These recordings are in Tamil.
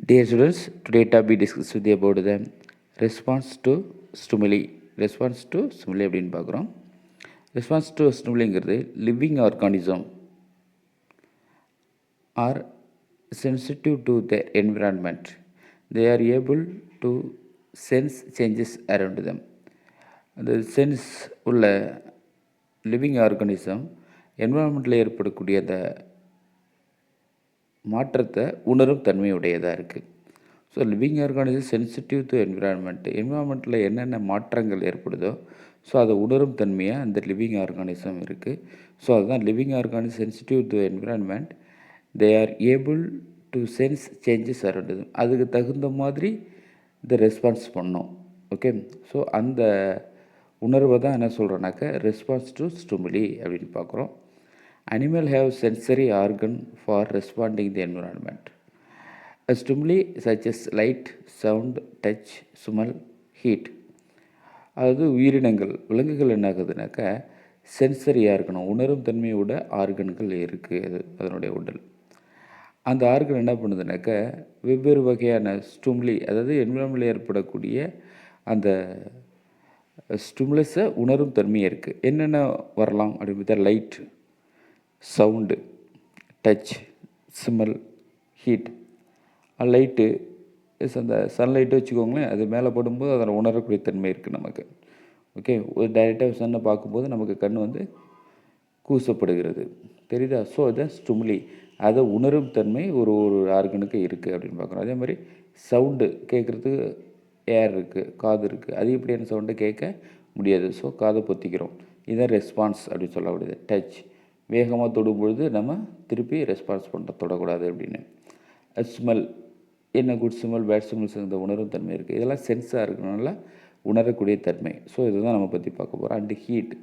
Dear students, today topic discuss with you about the response to stimuli. Response to stimuli அப்படின்னு பார்க்குறோம். Response to stimuliங்கிறது living organism are sensitive to their environment. They are able to sense changes around them. அந்த சென்ஸ் உள்ள லிவிங் ஆர்கானிசம் என்விரான்மெண்ட்டில் ஏற்படக்கூடிய அந்த மாற்றத்தை உணரும் தன்மையுடையதாக இருக்குது. So living organism sensitive to என்விரான்மெண்ட்டில் என்னென்ன மாற்றங்கள் ஏற்படுதோ ஸோ அதை உணரும் தன்மையாக அந்த லிவிங் ஆர்கானிசம் இருக்குது. ஸோ அதுதான் living organism sensitive to environment. They are able to sense changes around. அதுக்கு தகுந்த மாதிரி இந்த ரெஸ்பான்ஸ் பண்ணோம். ஓகே, ஸோ அந்த உணர்வை தான் என்ன சொல்கிறோன்னாக்க ரெஸ்பான்ஸ் டு ஸ்டிமுலி அப்படின்னு பார்க்குறோம். Animal have sensory organ for responding the environment. A stimuli such as light, sound, touch, smell, heat. அதாவது உயிரினங்கள் விலங்குகள் என்ன ஆகுதுனாக்கா சென்சரியாக இருக்கணும், உணரும் தன்மையோட ஆர்கன்கள் இருக்குது அதனுடைய உடல். அந்த ஆர்கன் என்ன பண்ணுதுனாக்கா வெவ்வேறு வகையான ஸ்டிமுலி, அதாவது என்விரான்மெண்ட்டில் ஏற்படக்கூடிய அந்த ஸ்டிமுலஸை உணரும் தன்மை இருக்குது. என்னென்ன வரலாம் அப்படின்னு பார்த்தா light, sound, touch, smell, heat. Light அந்த சன்லைட்டு வச்சுக்கோங்களேன், அது மேலே படும்போது அதில் உணரக்கூடிய தன்மை இருக்குது நமக்கு. ஓகே, ஒரு டைரெக்டாக சன்னை பார்க்கும்போது நமக்கு கண் கூசப்படுகிறது, தெரியுதா? ஸோ அதை ஸ்டிமுலி, அதை உணரும் தன்மை ஒரு ஒரு ஆர்கனுக்கு இருக்குது அப்படின்னு பார்க்குறோம். அதே மாதிரி சவுண்டு கேட்குறதுக்கு ஏர் இருக்குது, காது இருக்குது, அது இப்படியான சவுண்டை கேட்க முடியாது, ஸோ காதை பொத்திக்கிறோம். இதுதான் ரெஸ்பான்ஸ் அப்படின்னு சொல்லக்கூடியது. டச், வேகமாக தொடும்பொழுது நம்ம திருப்பி ரெஸ்பான்ஸ் பண்ண தொடக்கூடாது அப்படின்னு. ஸ்மெல், என்ன குட் ஸ்மெல், பேட் ஸ்மெல்ஸ், இந்த உணரும் தன்மை இருக்குது. இதெல்லாம் சென்ஸாக இருக்கிறனால உணரக்கூடிய தன்மை. ஸோ இதை தான் நம்ம பற்றி பார்க்க போகிறோம். அண்டு ஹீட்,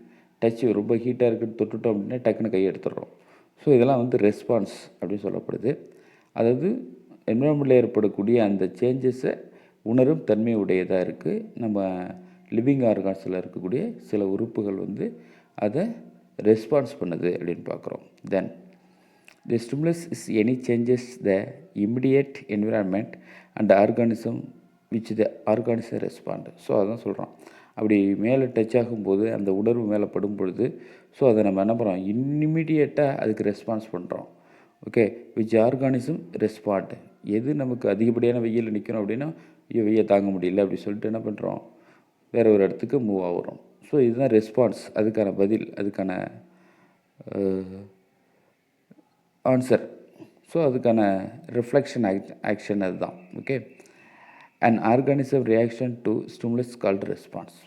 டச் ரொம்ப ஹீட்டாக இருக்குன்னு தொட்டுட்டோம் அப்படின்னா டக்குன்னு கை எடுத்துடுறோம். ஸோ இதெல்லாம் ரெஸ்பான்ஸ் அப்படின்னு சொல்லப்படுது. அதாவது என்விரான்மெண்ட்டில் ஏற்படக்கூடிய அந்த சேஞ்சஸை உணரும் தன்மை உடையதாக இருக்குது. நம்ம லிவிங் ஆர்கான்ஸில் இருக்கக்கூடிய சில உறுப்புகள் அதை ரெஸ்பான்ஸ் பண்ணுது அப்படின்னு பார்க்குறோம். Then the stimulus is any changes the immediate environment and organism which the organism respond. So அதான் சொல்கிறோம், அப்படி மேலே டச் ஆகும்போது அந்த உணர்வு மேலே படும் பொழுது ஸோ அதை நம்ம என்ன பண்ணுறோம், இம்மிடியேட்டாக அதுக்கு ரெஸ்பான்ஸ் பண்ணுறோம். Okay, which organism respond. எது நமக்கு அதிகப்படியான வெயில் நிற்கணும் அப்படின்னா வெயில் தாங்க முடியல அப்படி சொல்லிட்டு என்ன பண்ணுறோம், வேறு ஒரு இடத்துக்கு மூவ் ஆகிறோம். ஸோ இதுதான் ரெஸ்பான்ஸ், அதுக்கான பதில், அதுக்கான ஆன்சர். ஸோ அதுக்கான ரிஃப்ளெக்ஷன் ஆக்ஷன் அதுதான். Okay, and organism reaction to stimulus called response.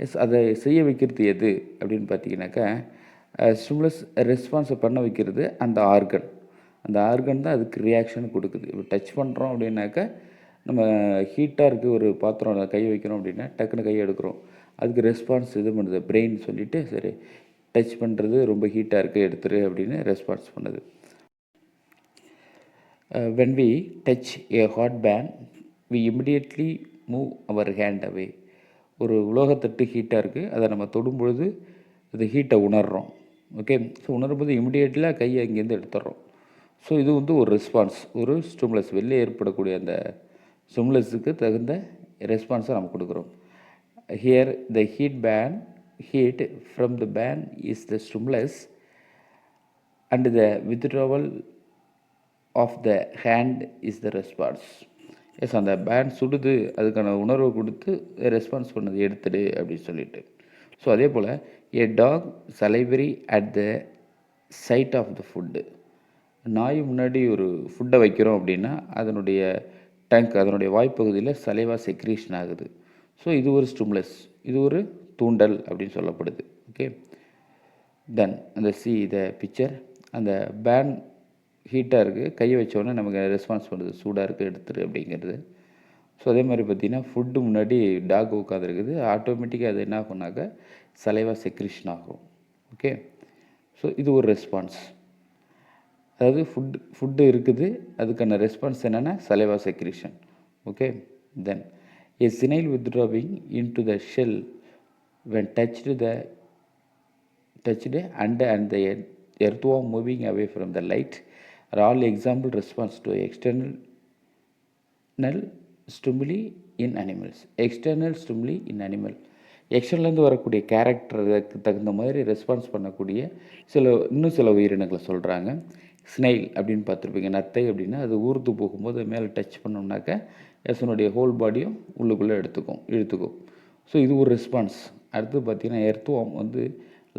Yes, அதை செய்ய வைக்கிறது எது அப்படின்னு பார்த்தீங்கன்னாக்கா ஸ்டிமுலஸ் ரெஸ்பான்ஸை பண்ண வைக்கிறது அந்த ஆர்கன். அந்த ஆர்கன் தான் அதுக்கு ரியாக்ஷன் கொடுக்குது. இப்போ டச் பண்ணுறோம் அப்படின்னாக்கா நம்ம ஹீட்டாக இருக்குது ஒரு பாத்திரம் கை வைக்கிறோம் அப்படின்னா டக்குன்னு கையை எடுக்கிறோம், அதுக்கு ரெஸ்பான்ஸ் இது பண்ணுது பிரெயின் சொல்லிவிட்டு சரி டச் பண்ணுறது ரொம்ப ஹீட்டாக இருக்குது எடுத்துரு அப்படின்னு ரெஸ்பான்ஸ் பண்ணுது. when we touch a hot pan we immediately move our hand away. ஒரு உலோகத்தட்டு ஹீட்டாக இருக்குது, அதை நம்ம தொடும்பொழுது அது ஹீட்டை உணர்கிறோம். ஓகே, ஸோ உணரும்போது இமிடியேட்லாக கையை இங்கேருந்து எடுத்துடுறோம். ஸோ இது ஒரு ரெஸ்பான்ஸ், ஒரு ஸ்டிமுலஸ், வெளியே ஏற்படக்கூடிய அந்த ஸ்டிமுலஸுக்கு தகுந்த ரெஸ்பான்ஸை நம்ம கொடுக்குறோம். Here the heat from the pan is the stimulus and the withdrawal of the hand is the response. Yes, அந்த பேன் சுடுது, அதுக்கான உணர்வை கொடுத்து ரெஸ்பான்ஸ் பண்ணது எடுத்துடு அப்படின்னு சொல்லிட்டு. ஸோ அதே போல் a dog salivary at the sight of the food. நாய் முன்னாடி ஒரு ஃபுட்டை வைக்கிறோம் அப்படின்னா அதனுடைய டங்க், அதனுடைய வாய்ப்பகுதியில் சலைவா செக்ரீஷன் ஆகுது. ஸோ இது ஒரு ஸ்டிமுலஸ், இது ஒரு தூண்டல் அப்படின்னு சொல்லப்படுது. ஓகே, தென் அந்த த பிக்சர், அந்த பேன் ஹீட்டாக இருக்குது, கையை வச்சோடனே நமக்கு ரெஸ்பான்ஸ் பண்ணுது, சூடாக இருக்குது எடுத்துரு அப்படிங்கிறது. ஸோ அதே மாதிரி பார்த்திங்கன்னா ஃபுட்டு முன்னாடி டாக் உட்காந்துருக்குது, ஆட்டோமேட்டிக்காக அது என்ன ஆகும்னாக்கா சலைவா செக்ரீஷன் ஆகும். ஓகே, ஸோ இது ஒரு ரெஸ்பான்ஸ். அதாவது ஃபுட்டு இருக்குது, அதுக்கான ரெஸ்பான்ஸ் என்னென்னா saliva secretion. Okay, then a signal withdrawing into the shell when touched and the earthworm moving away from the light are all example response to external internal stimuli in animals. External stimuli in animal. எக்ஸ்டர்னலேருந்து வரக்கூடிய கேரக்டருக்கு தகுந்த மாதிரி ரெஸ்பான்ஸ் பண்ணக்கூடிய இன்னும் சில உயிரினங்களை சொல்கிறாங்க. ஸ்னெயில் அப்படின்னு பார்த்துருப்பீங்க. நத்தை அப்படின்னா அது ஊர்ந்து போகும்போது மேலே டச் பண்ணோம்னாக்க எசனுடைய ஹோல் பாடியும் உள்ளுக்குள்ளே இழுத்துக்கும். ஸோ இது ஒரு ரெஸ்பான்ஸ். அடுத்து பார்த்திங்கன்னா எர்த்வார்ம் வந்து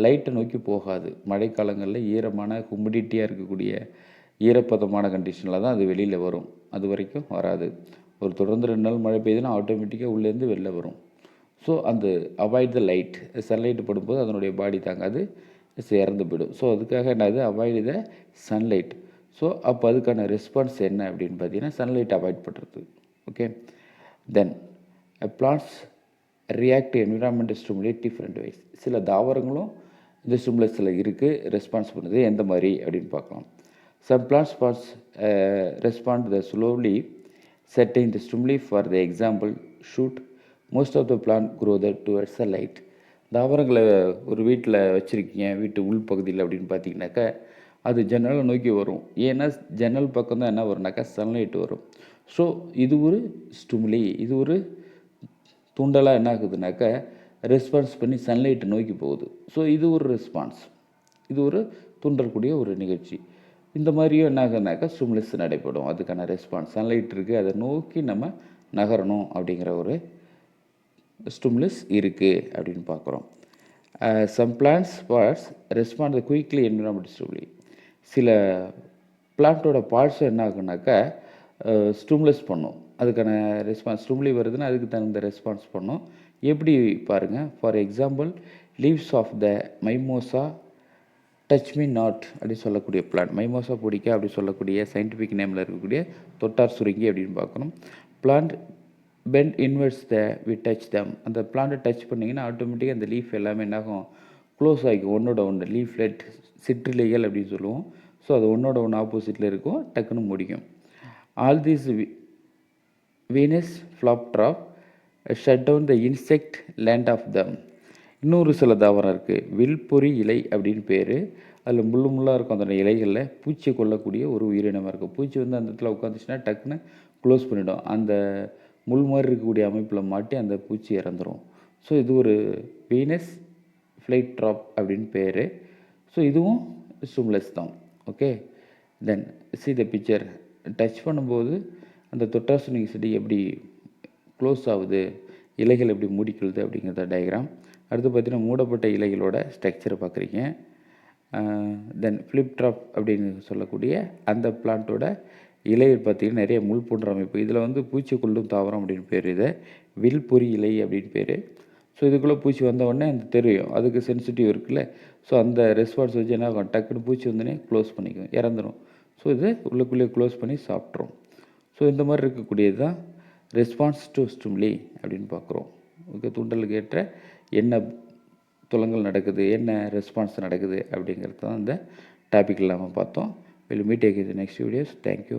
லைட்டை நோக்கி போகாது. மழைக்காலங்களில் ஈரமான ஹுமிடிட்டியாக இருக்கக்கூடிய ஈரப்பதமான கண்டிஷனில் தான் அது வெளியில் வரும். அது வரைக்கும் வராது. ஒரு தொடர்ந்து 2 நாள் மழை பெய்யுதுன்னா ஆட்டோமேட்டிக்காக உள்ளேருந்து வெளில வரும். ஸோ அந்த அவாய்ட் த லைட். சன்லைட் படும்போது அதனுடைய பாடி தாங்காது, இறந்து போயிடும். ஸோ அதுக்காக என்னது, அவாய்டு த சன்லைட். ஸோ அப்போ அதுக்கான ரெஸ்பான்ஸ் என்ன அப்படின்னு பார்த்தீங்கன்னா சன்லைட் அவாய்ட் பண்ணுறது. Okay. Then plants react environment stimulate different wise. சில தாவரங்களும் இந்த ஸ்டிமுலஸில் இருக்குது, ரெஸ்பான்ஸ் பண்ணுது. எந்த மாதிரி அப்படின்னு பார்க்கலாம். Some plants respond the slowly setting the stimuli. For the example, shoot. Most of the plant grow that towards the light. தாவரங்களை ஒரு வீட்டில் வச்சுருக்கீங்க, வீட்டு உள் பகுதியில் அப்படின்னு பார்த்தீங்கன்னாக்கா அது ஜன்னலை நோக்கி வரும். ஏன்னா ஜன்னல் பக்கம் தான் என்ன வரும்னாக்கா சன்லைட் வரும். ஸோ இது ஒரு ஸ்டிமுலி, இது ஒரு தூண்டலாக என்ன ஆகுதுனாக்கா ரெஸ்பான்ஸ் பண்ணி சன்லைட்டை நோக்கி போகுது. ஸோ இது ஒரு ரெஸ்பான்ஸ், இது ஒரு தூண்டக்கூடிய ஒரு நிகழ்ச்சி. இந்த மாதிரியும் என்ன ஆகுதுனாக்கா ஸ்டிமுலஸ் நடைபெறும். அதுக்கான ரெஸ்பான்ஸ் சன்லைட் இருக்குது, அதை நோக்கி நம்ம நகரணும் அப்படிங்கிற ஒரு ஸ்டிமுலஸ் இருக்குது அப்படின்னு பார்க்குறோம். Some plants parts respond quickly environment stimuli. சில பிளான்ட்டோட பார்ட்ஸும் என்ன ஆகுனாக்கா ஸ்டிமுலஸ் பண்ணும். அதுக்கான ரெஸ்பான்ஸ் ஸ்டிமுலி வருதுன்னா அதுக்கு தகுந்த ரெஸ்பான்ஸ் பண்ணும். எப்படி பாருங்கள். For example, leaves of the mimosa touch me not அப்படின்னு சொல்லக்கூடிய பிளான்ட். மைமோசா பொடிக்கா அப்படி சொல்லக்கூடிய சயின்டிஃபிக் நேமில் இருக்கக்கூடிய தொட்டார் சுருங்கி அப்படின்னு பார்க்கணும். Plant bend inwards the we touch them. அந்த பிளான்ட்டை டச் பண்ணிங்கன்னா ஆட்டோமேட்டிக்காக அந்த லீஃப் எல்லாமே என்னாகும், க்ளோஸ் ஆகிக்கும். ஒன்றோட ஒன்று லீஃப்லெட் சிற்றிலைகள் அப்படின்னு சொல்லுவோம். ஸோ அது ஒன்றோட ஒன்று ஆப்போசிட்டில் இருக்கும், டக்குன்னு முடிக்கும். All these Venus fly trap shut down the insect land of them. இன்னொரு சில தாவரம் இருக்குது, வில்பொறி இலை அப்படின்னு பேர். அதில் முள்ளாக இருக்கும். அந்த இலைகளில் பூச்சி கொல்லக்கூடிய ஒரு உயிரினமாக இருக்கும். பூச்சி வந்து அந்த இடத்துல உட்காந்துச்சுன்னா டக்குன்னு க்ளோஸ் பண்ணிவிடும். அந்த முள் மாதிரி இருக்கக்கூடிய அமைப்பில் மாட்டி அந்த பூச்சி இறந்துடும். ஸோ இது ஒரு வீனஸ் ஃப்ளைட் ட்ராப் அப்படின்னு பேர். ஸோ இதுவும் ஸ்டிமுலஸ் தான். Okay. Then see the picture. Touch பண்ணும்போது அந்த தொட்டாசுனி செடி எப்படி க்ளோஸ் ஆகுது, இலைகள் எப்படி மூடிக்கொள்ளுது அப்படிங்கிறத டயக்ராம். அடுத்து பார்த்திங்கன்னா மூடப்பட்ட இலைகளோட ஸ்ட்ரக்சரை பார்க்குறீங்க. தென் ஃப்ளிப் ட்ராப் அப்படின்னு சொல்லக்கூடிய அந்த பிளான்ட்டோட இலைகள் பார்த்திங்கன்னா நிறைய முள் போன்ற அமைப்பு. இதில் வந்து பூச்சி கொள்ளும் தாவரம் அப்படின்னு பேர். இதை வில்பொறி இலை அப்படின்னு பேர். ஸோ இதுக்குள்ளே பூச்சி வந்த உடனே அந்த தெரியும், அதுக்கு சென்சிட்டிவ் இருக்குல்ல. ஸோ அந்த ரெஸ்பான்ஸ் வச்சு என்ன ஆகும், டக்குன்னு பூச்சி வந்தோடனே க்ளோஸ் பண்ணிக்கும், இறந்துடும். ஸோ இது உள்ளுக்குள்ளேயே க்ளோஸ் பண்ணி சாப்பிட்ரும். ஸோ இந்த மாதிரி இருக்கக்கூடியது தான் ரெஸ்பான்ஸ் டு ஸ்டிமுலி அப்படின்னு பார்க்குறோம். ஓகே. தூண்டலுக்கு ஏற்ற என்ன துலங்கள் நடக்குது, என்ன ரெஸ்பான்ஸ் நடக்குது அப்படிங்கிறது தான் இந்த டாப்பிக்கில் நம்ம பார்த்தோம். Will meet again in the next videos. Thank you.